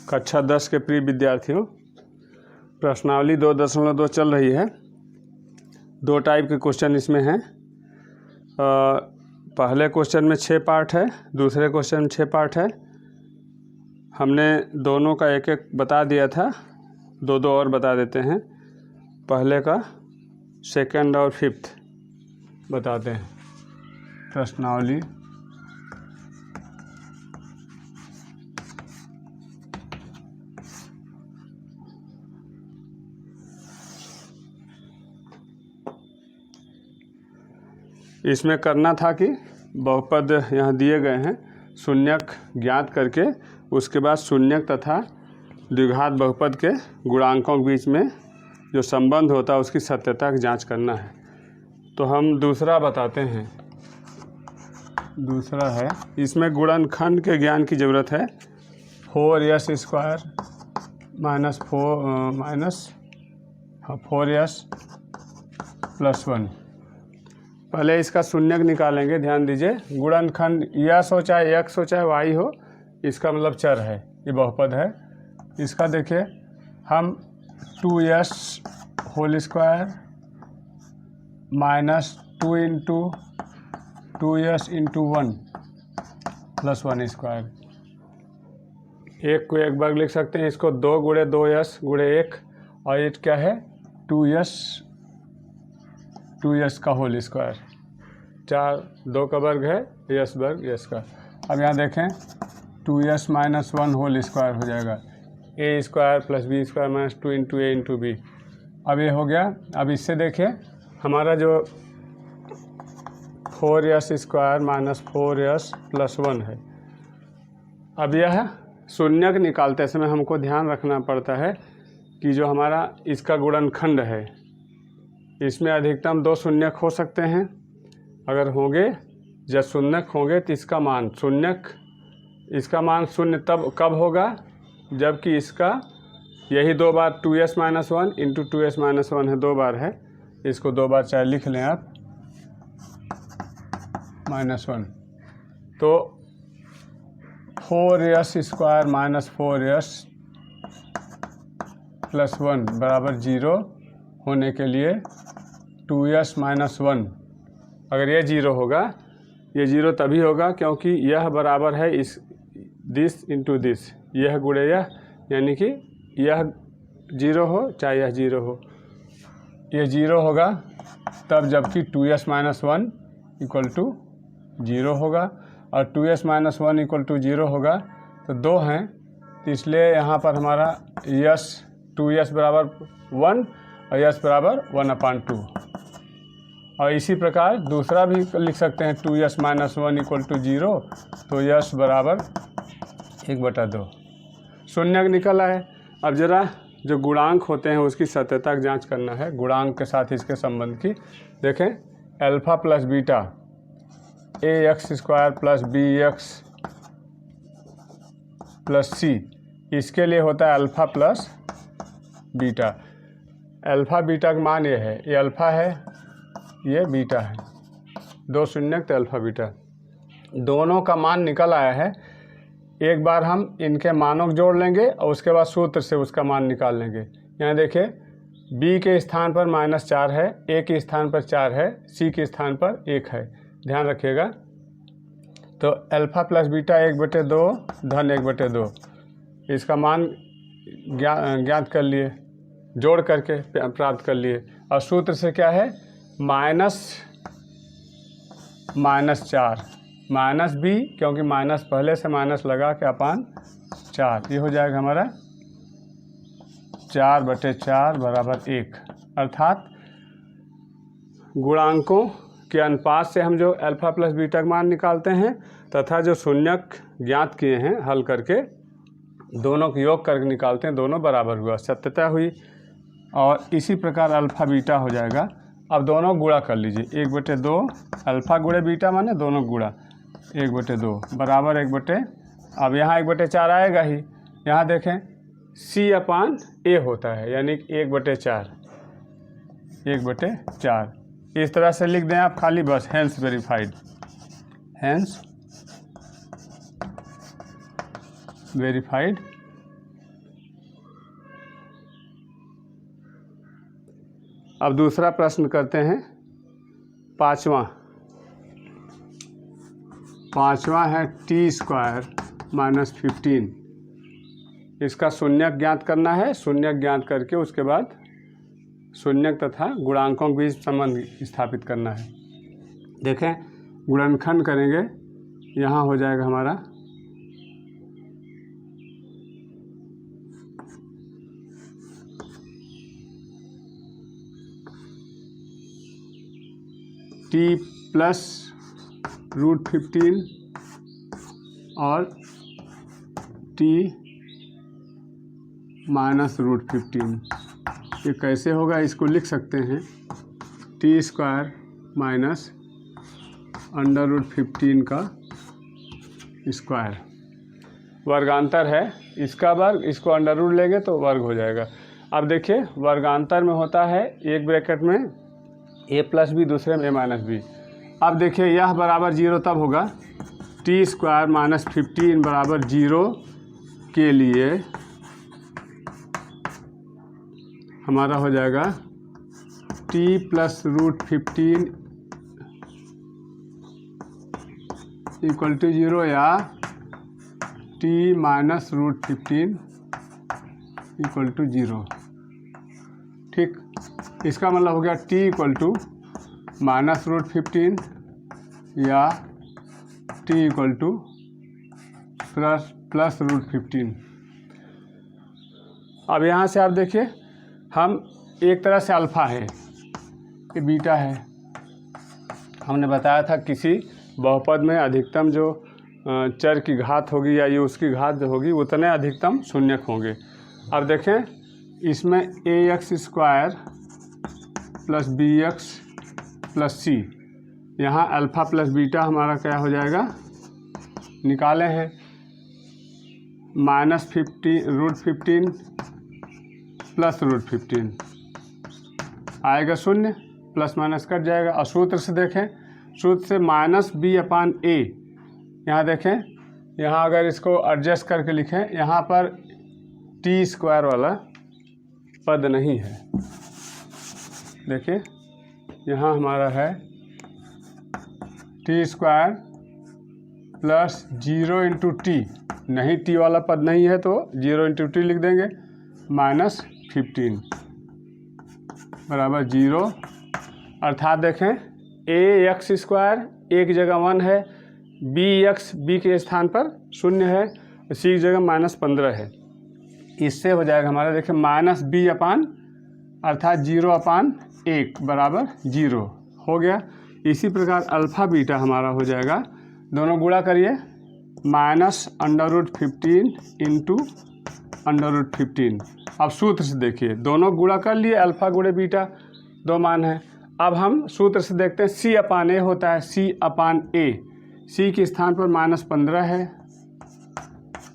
कक्षा 10 के प्रिय विद्यार्थियों, प्रश्नावली 2.2 चल रही है। दो टाइप के क्वेश्चन इसमें हैं। पहले क्वेश्चन में 6 पार्ट है, दूसरे क्वेश्चन में 6 पार्ट है। हमने दोनों का एक एक बता दिया था, दो और बता देते हैं। पहले का सेकंड और फिफ्थ बताते हैं। प्रश्नावली इसमें करना था कि बहुपद यहाँ दिए गए हैं, शून्यक ज्ञात करके उसके बाद शून्यक तथा द्विघात बहुपद के गुणांकों के बीच में जो संबंध होता है उसकी सत्यता की जांच करना है। तो हम दूसरा बताते हैं। दूसरा है, इसमें गुणनखंड के ज्ञान की ज़रूरत है। 4s² -4s + 1। पहले इसका शून्यक निकालेंगे। ध्यान दीजिए, गुणनखंड यस हो चाहे एक्स हो चाहे वाई हो, इसका मतलब चर है, ये बहुपद है। इसका देखिए, हम 2s² -2 × 2s × 1 + 1²। एक को एक वर्ग लिख सकते हैं, इसको 2 × 2s × 1, और ये क्या है 2s का होल स्क्वायर। 4 2 का वर्ग है, s वर्ग s का। अब यहाँ देखें 2s - 1 होल स्क्वायर हो जाएगा, a² + b² - 2 × a × b। अब ये हो गया। अब इससे देखिए, हमारा जो 4s² - 4s + 1 है। अब यह शून्यक निकालते समय हमको ध्यान रखना पड़ता है कि जो हमारा इसका गुणनखंड है, इसमें अधिकतम 2 शून्यक हो सकते हैं। अगर होंगे, जब शून्यक होंगे तो इसका मान शून्य तब कब होगा, जबकि इसका यही 2 बार 2s - 1 × 2s - 1 है, 2 बार है। इसको 2 बार चाहे लिख लें आप, -1। तो 4s² - 4s + 1 = 0 होने के लिए 2s - 1, अगर ये 0 होगा, ये 0 तभी होगा क्योंकि यह बराबर है दिस × दिस, यह गुणे यह, यानी कि यह 0 हो चाहे यह 0 हो, ये 0 होगा तब जबकि 2s - 1 = 0 होगा। और 2s - 1 = 0 होगा तो 2 हैं, तो इसलिए यहाँ पर हमारा 2s = 1 और s = 1/2। और इसी प्रकार दूसरा भी लिख सकते हैं, 2s - 1 = 0, तो s = 1/2। शून्यक निकला है। अब जरा जो गुणांक होते हैं उसकी सत्यता की जांच करना है, गुणांक के साथ इसके संबंध की। देखें, alpha + beta ax² + bx + c, इसके लिए होता है अल्फ़ा + बीटा। अल्फ़ा बीटा का मान ये है, ये अल्फ़ा है, ये बीटा है, 2 शून्यक तो अल्फ़ा बीटा, दोनों का मान निकल आया है। एक बार हम इनके मानों को जोड़ लेंगे और उसके बाद सूत्र से उसका मान निकाल लेंगे। यहाँ देखिए, b के स्थान पर -4 है, a के स्थान पर 4 है, c के स्थान पर 1 है, ध्यान रखिएगा। तो अल्फ़ा + बीटा 1/2 धन 1/2, इसका मान ज्ञात कर लिए, जोड़ करके प्राप्त कर लिए। और सूत्र से क्या है, -4 b, क्योंकि माइनस पहले से माइनस लगा के /4, ये हो जाएगा हमारा 4/4 = 1। अर्थात गुणांकों के अनुपात से हम जो अल्फ़ा + बीटा का मान निकालते हैं तथा जो शून्यक ज्ञात किए हैं हल करके, दोनों को योग करके निकालते हैं, दोनों बराबर हुआ, सत्यता हुई। और इसी प्रकार अल्फ़ा बीटा हो जाएगा। अब दोनों गुणा कर लीजिए, 1/2 अल्फ़ा गुणे बीटा माने दोनों गुणा, 1/2 बराबर 1/, अब यहाँ 1/4 आएगा ही। यहाँ देखें c/a होता है, यानी 1/4, 1/4 इस तरह से लिख दें आप खाली, बस हेंस वेरीफाइड अब दूसरा प्रश्न करते हैं, पाँचवा है टी स्क्वायर माइनस 15। इसका शून्यक ज्ञात करना है। शून्यक ज्ञात करके उसके बाद शून्यक तथा गुणांकों के बीच संबंध स्थापित करना है। देखें, गुणनखंड करेंगे, यहाँ हो जाएगा हमारा टी प्लस √15 और टी माइनस √15। ये कैसे होगा, इसको लिख सकते हैं टी स्क्वायर माइनस √15 का स्क्वायर। वर्गांतर है, इसका वर्ग, इसको अंडर रूट लेंगे तो वर्ग हो जाएगा। अब देखिए, वर्गांतर में होता है एक ब्रैकेट में a प्लस बी, दूसरे में a माइनस बी। अब देखिए, यह बराबर 0 तब होगा टी स्क्वायर माइनस 15 बराबर 0 के लिए हमारा हो जाएगा टी प्लस √15 इक्वल टू 0 या टी माइनस √15 इक्वल टू 0। ठीक, इसका मतलब हो गया टी इक्वल टू माइनस √15 या टी इक्वल टू प्लस √15। अब यहाँ से आप देखिए, हम एक तरह से अल्फ़ा है, ये बीटा है। हमने बताया था किसी बहुपद में अधिकतम जो चर की घात होगी या ये उसकी घात जो होगी उतने अधिकतम शून्यक होंगे। अब देखें, इसमें ax square plus bx plus c, यहाँ अल्फ़ा प्लस बीटा हमारा क्या हो जाएगा, निकाले हैं माइनस √15 प्लस √15 आएगा 0, प्लस माइनस कट जाएगा। और सूत्र से देखें, सूत्र से माइनस b/a, यहाँ देखें, यहाँ अगर इसको एडजस्ट करके लिखें, यहाँ पर टी स्क्वायर वाला पद नहीं है। देखिए, यहाँ हमारा है T square plus 0 into T, नहीं टी वाला पद नहीं है तो 0 इंटू टी लिख देंगे, माइनस 15 बराबर 0। अर्थात देखें, ax स्क्वायर एक जगह 1 है, bx b के स्थान पर 0 है, c की जगह -15 है। इससे हो जाएगा हमारा, देखिए, माइनस b/, अर्थात 0/1 बराबर 0 हो गया। इसी प्रकार अल्फ़ा बीटा हमारा हो जाएगा, दोनों गुणा करिए, माइनस √15 इंटू √15। अब सूत्र से देखिए, दोनों गुणा कर लिए, अल्फ़ा गुणे बीटा दो मान है। अब हम सूत्र से देखते हैं, c/a होता है, c/a, c के स्थान पर -15 है,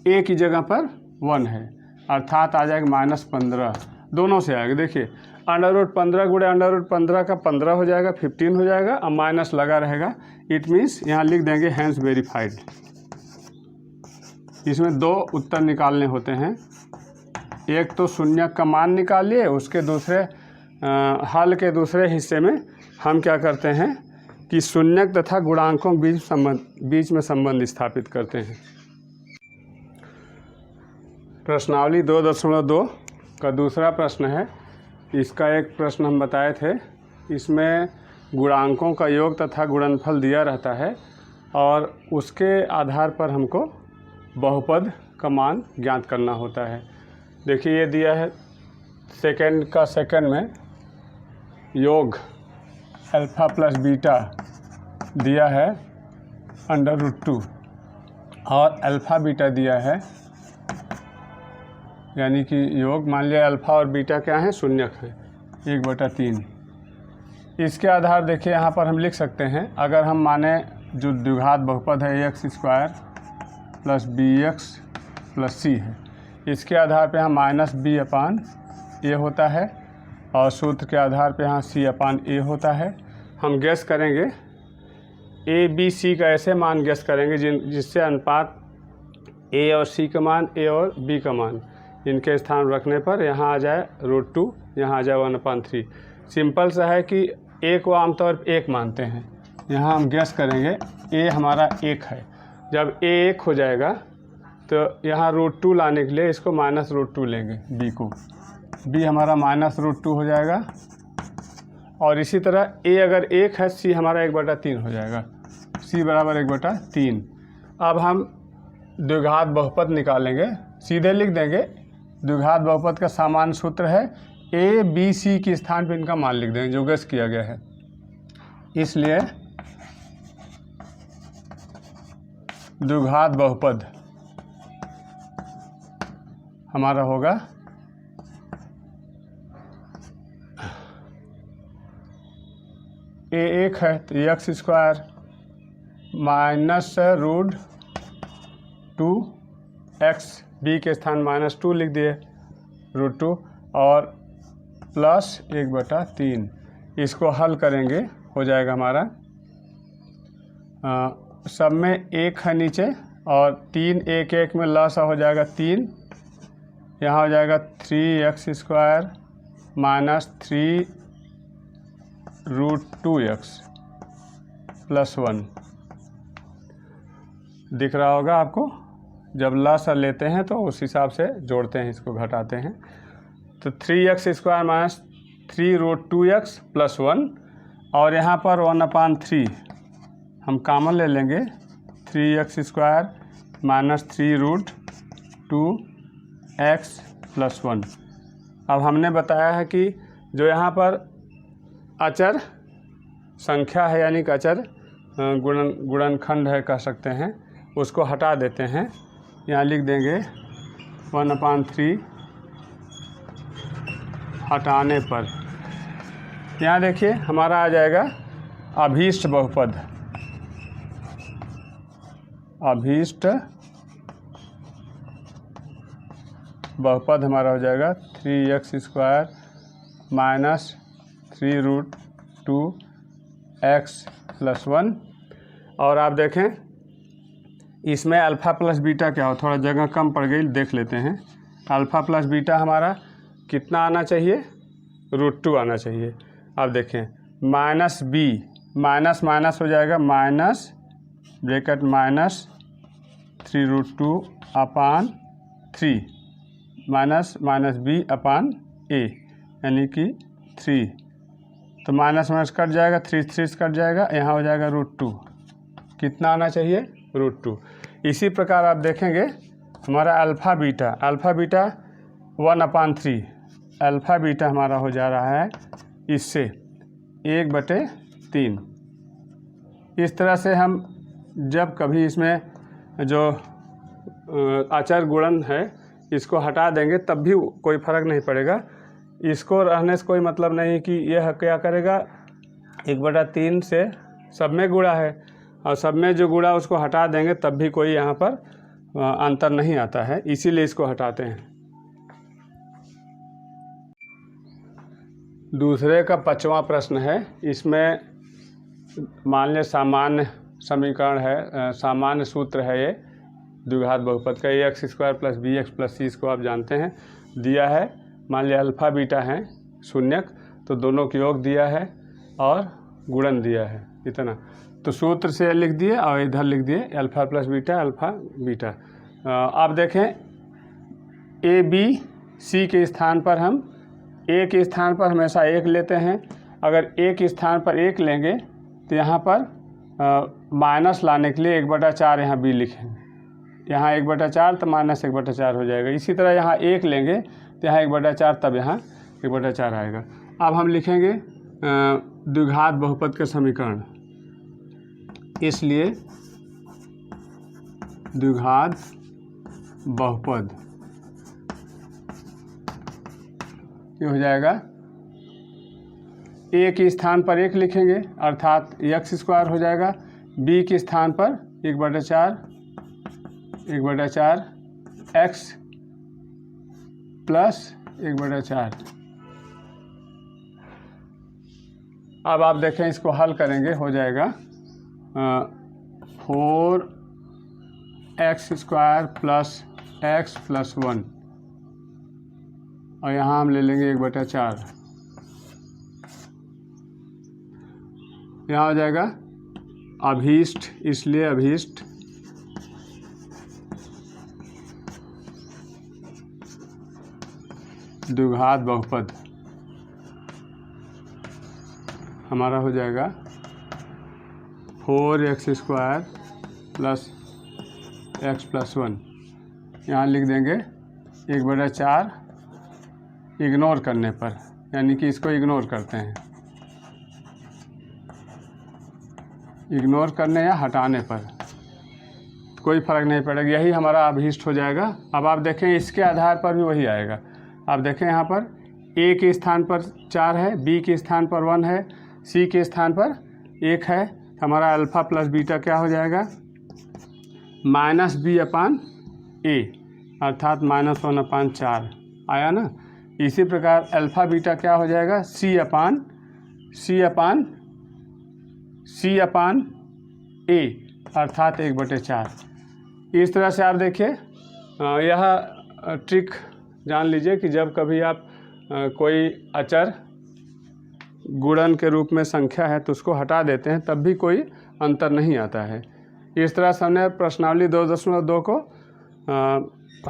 a की जगह पर 1 है, अर्थात आ जाएगा -15, दोनों से आएगा। देखिए, √15 गुणे √15 का 15 हो जाएगा, 15 हो जाएगा, अब माइनस लगा रहेगा। इट मीन्स यहाँ लिख देंगे हैंस वेरीफाइड। इसमें दो उत्तर निकालने होते हैं, एक तो शून्यक का मान निकालिए, उसके दूसरे हल के दूसरे हिस्से में हम क्या करते हैं कि शून्यक तथा गुणांकों के बीच में संबंध स्थापित करते हैं। प्रश्नावली 2.2 का दूसरा प्रश्न है। इसका एक प्रश्न हम बताए थे, इसमें गुणांकों का योग तथा गुणनफल दिया रहता है और उसके आधार पर हमको बहुपद का मान ज्ञात करना होता है। देखिए, ये दिया है सेकंड में योग अल्फ़ा प्लस बीटा दिया है √2 और अल्फ़ा बीटा दिया है, यानी कि योग, मान लिया अल्फ़ा और बीटा क्या है, शून्यक है, 1/3। इसके आधार देखिए, यहाँ पर हम लिख सकते हैं, अगर हम माने जो द्विघात बहुपद है ax square plus bx plus c है, इसके आधार पे यहाँ -b/a होता है और सूत्र के आधार पे यहाँ c/a होता है। हम गैस करेंगे a b c का ऐसे मान गैस करेंगे जिससे अनुपात a और c का मान, a और b का मान, इनके स्थान रखने पर यहाँ आ जाए √2, यहाँ आ जाए 1/3। सिंपल सा है कि ए को आमतौर पर 1 मानते हैं। यहाँ हम गेस करेंगे ए हमारा 1 है। जब ए 1 हो जाएगा तो यहाँ √2 लाने के लिए इसको -√2 लेंगे बी को, बी हमारा -√2 हो जाएगा। और इसी तरह ए अगर 1 है, सी हमारा 1/3 हो जाएगा, सी बराबर 1/3। अब हम द्विघात बहुपद निकालेंगे, सीधे लिख देंगे। द्विघात बहुपद का सामान्य सूत्र है ए बी सी के स्थान पर इनका मान लिख देंगे जो गेस किया गया है। इसलिए द्विघात बहुपद हमारा होगा ए 1 है तो x² -√2x, बी के स्थान -2 लिख दिए √2 और प्लस 1/3। इसको हल करेंगे हो जाएगा हमारा सब में 1 है नीचे और 3 1 1 में लॉस हो जाएगा 3, यहाँ हो जाएगा 3x² -3√2x + 1 दिख रहा होगा आपको। जब लॉस लेते हैं तो उस हिसाब से जोड़ते हैं, इसको घटाते हैं। तो 3x² -3√2x + 1 और यहाँ पर 1/3 हम कॉमन ले लेंगे, 3x² -3√2x + 1। अब हमने बताया है कि जो यहाँ पर अचर संख्या है यानी कि अचर गुणनखंड है कह सकते हैं, उसको हटा देते हैं। यहाँ लिख देंगे 1/3 हटाने पर यहाँ देखिए हमारा आ जाएगा अभीष्ट बहुपद। अभीष्ट बहुपद हमारा हो जाएगा 3x² -3√2x + 1। और आप देखें इसमें अल्फ़ा प्लस बीटा क्या हो, थोड़ा जगह कम पड़ गई, देख लेते हैं। अल्फ़ा प्लस बीटा हमारा कितना आना चाहिए, √2 आना चाहिए। अब देखें -b माइनस माइनस हो जाएगा ब्रैकेट -3√2/3 -b/a यानी कि 3। तो माइनस माइनस कट जाएगा, 3 कट जाएगा, यहाँ हो जाएगा √2। कितना आना चाहिए, √2। इसी प्रकार आप देखेंगे हमारा अल्फ़ा बीटा 1/3, अल्फ़ा बीटा हमारा हो जा रहा है इससे 1/3। इस तरह से हम जब कभी इसमें जो अचर गुणन है इसको हटा देंगे तब भी कोई फ़र्क नहीं पड़ेगा। इसको रहने से कोई मतलब नहीं कि यह क्या करेगा, 1/3 से सब में गुणा है और सब में जो गुणा उसको हटा देंगे तब भी कोई यहाँ पर अंतर नहीं आता है, इसीलिए इसको हटाते हैं। दूसरे का 5वां प्रश्न है। इसमें मान लें सामान्य समीकरण है, सामान्य सूत्र है ये द्विघात बहुपद का, ax² + bx + c इसको आप जानते हैं। दिया है मान लिया अल्फ़ा बीटा है शून्यक, तो दोनों का योग दिया है और गुणन दिया है इतना। तो सूत्र से लिख दिए और इधर लिख दिए alpha plus beta alpha beta. आप देखें ए बी सी के स्थान पर हम ए के स्थान पर हमेशा 1 लेते हैं। अगर ए के स्थान पर 1 लेंगे तो यहाँ पर माइनस लाने के लिए 1/4 यहाँ बी लिखेंगे, यहाँ 1/4 तो -1/4 हो जाएगा। इसी तरह यहाँ 1 लेंगे तो यहाँ 1/4 तब यहाँ 1/4 आएगा। अब हम लिखेंगे द्विघात बहुपद का समीकरण। इसलिए द्विघात बहुपद ये हो जाएगा, ए के स्थान पर 1 लिखेंगे अर्थात x² हो जाएगा, बी के स्थान पर 1/4 x + 1/4। अब आप देखें इसको हल करेंगे हो जाएगा 4x² + x + 1 और यहाँ हम ले लेंगे 1/4। यहाँ हो जाएगा अभीष्ट, इसलिए अभीष्ट द्विघात बहुपद हमारा हो जाएगा 4x² प्लस x प्लस 1। यहाँ लिख देंगे 1/4 इग्नोर करने पर, यानी कि इसको इग्नोर करते हैं, इग्नोर करने या हटाने पर कोई फ़र्क नहीं पड़ेगा, यही हमारा अभीष्ट हो जाएगा। अब आप देखें इसके आधार पर भी वही आएगा। आप देखें यहाँ पर A के स्थान पर 4 है, B के स्थान पर 1 है, C के स्थान पर 1 है। हमारा अल्फ़ा प्लस बीटा क्या हो जाएगा, -b/a अर्थात -1/4 आया ना। इसी प्रकार अल्फ़ा बीटा क्या हो जाएगा, c/a अर्थात 1/4। इस तरह से आप देखिए, यह ट्रिक जान लीजिए कि जब कभी आप कोई अचर गुणन के रूप में संख्या है तो उसको हटा देते हैं, तब भी कोई अंतर नहीं आता है। इस तरह से हमने प्रश्नावली 2.2 को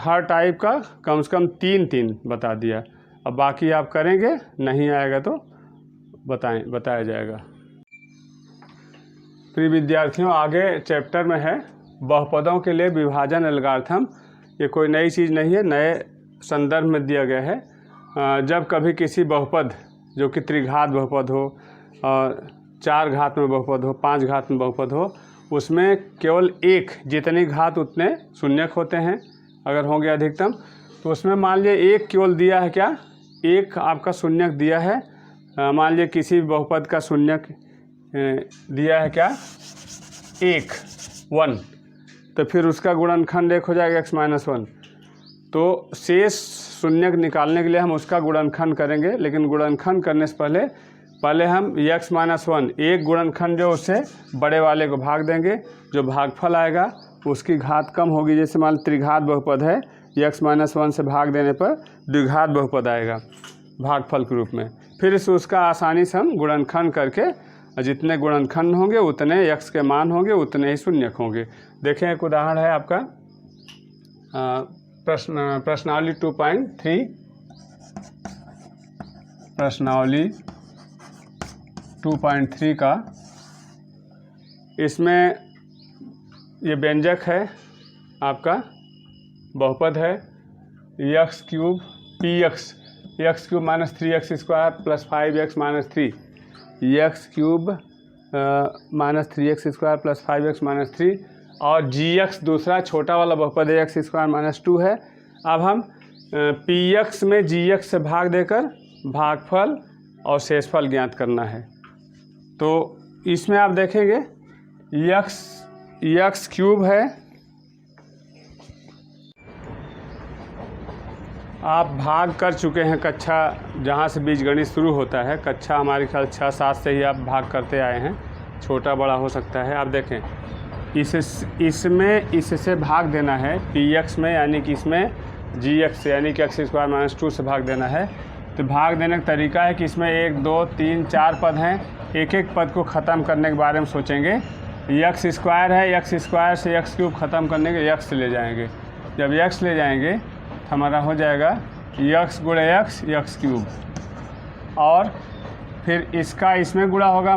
हर टाइप का कम से कम 3 बता दिया। अब बाकी आप करेंगे, नहीं आएगा तो बताया जाएगा। प्रिय विद्यार्थियों, आगे चैप्टर में है बहुपदों के लिए विभाजन एल्गोरिथम। ये कोई नई चीज़ नहीं है, नए संदर्भ में दिया गया है। जब कभी किसी बहुपद जो कि त्रिघात बहुपद हो, 4 घात में बहुपद हो, 5 घात में बहुपद हो, उसमें केवल एक, जितनी घात उतने शून्यक होते हैं अगर होंगे अधिकतम, तो उसमें मान लीजिए एक केवल दिया है, क्या एक आपका शून्यक दिया है। मान लीजिए किसी बहुपद का शून्यक दिया है क्या, 1, तो फिर उसका गुणनखंड 1 हो जाएगा x-1। तो शेष शून्यक निकालने के लिए हम उसका गुणनखंड करेंगे, लेकिन गुणनखंड करने से पहले हम x-1 एक गुणनखंड जो उससे बड़े वाले को भाग देंगे, जो भागफल आएगा उसकी घात कम होगी। जैसे मान त्रिघात बहुपद है, x-1 से भाग देने पर द्विघात बहुपद आएगा भागफल के रूप में। फिर उसका आसानी से हम गुणनखंड करके, जितने गुणनखंड होंगे उतने x के मान होंगे, उतने ही शून्यक होंगे। देखें एक उदाहरण है आपका प्रश्नावली 2.3, प्रश्नावली 2.3 का। इसमें ये व्यंजक है आपका, बहुपद है x³ px, x³ - 3x² plus 5x - 3, x³ - 3x² plus 5x - 3, और gx दूसरा छोटा वाला बहुपद है, x² - 2 है। अब हम px में gx से भाग देकर भागफल और शेषफल ज्ञात करना है। तो इसमें आप देखेंगे x³ है, आप भाग कर चुके हैं कक्षा जहाँ से बीजगणित शुरू होता है, कक्षा हमारे ख्याल 6-7 से ही आप भाग करते आए हैं, छोटा बड़ा हो सकता है। आप देखें इसमें इससे भाग देना है px में, यानी कि इसमें gx यानी कि x² - 2 से भाग देना है। तो भाग देने का तरीका है कि इसमें 1, 2, 3, 4 पद हैं, एक एक पद को ख़त्म करने के बारे में सोचेंगे। x² है, x² से x³ ख़त्म करने के x ले जाएंगे। जब x ले जाएंगे तो हमारा हो जाएगा x × x x³, और फिर इसका इसमें गुणा होगा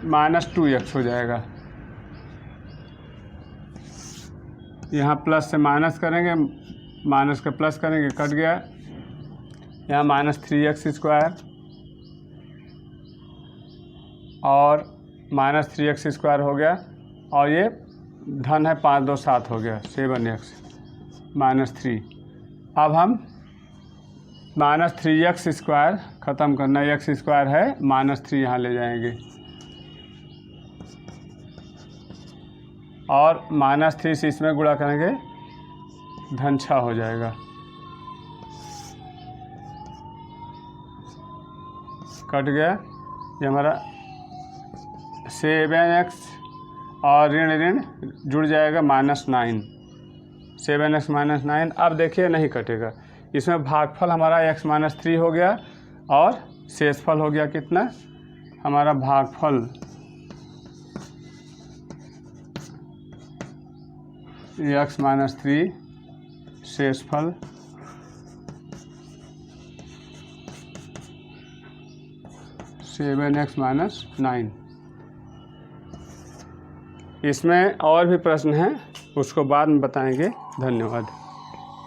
-2x हो जाएगा। यहाँ प्लस से माइनस करेंगे, माइनस का प्लस करेंगे, कट गया। यहाँ -3x² और -3x² हो गया, और ये धन है 5 2 7 हो गया, 7x -3। अब हम -3x² ख़त्म करना है, x² है, -3 यहाँ ले जाएंगे, और -3 से इसमें गुणा करेंगे, धन 6 हो जाएगा। कट गया, ये हमारा 7x और ऋण जुड़ जाएगा -9, 7x - 9। अब देखिए नहीं कटेगा, इसमें भागफल हमारा x - 3 हो गया, और शेषफल हो गया कितना हमारा भागफल x माइनस 3 शेषफल सेवन एक्स माइनस 9। इसमें और भी प्रश्न हैं, उसको बाद में बताएंगे। धन्यवाद।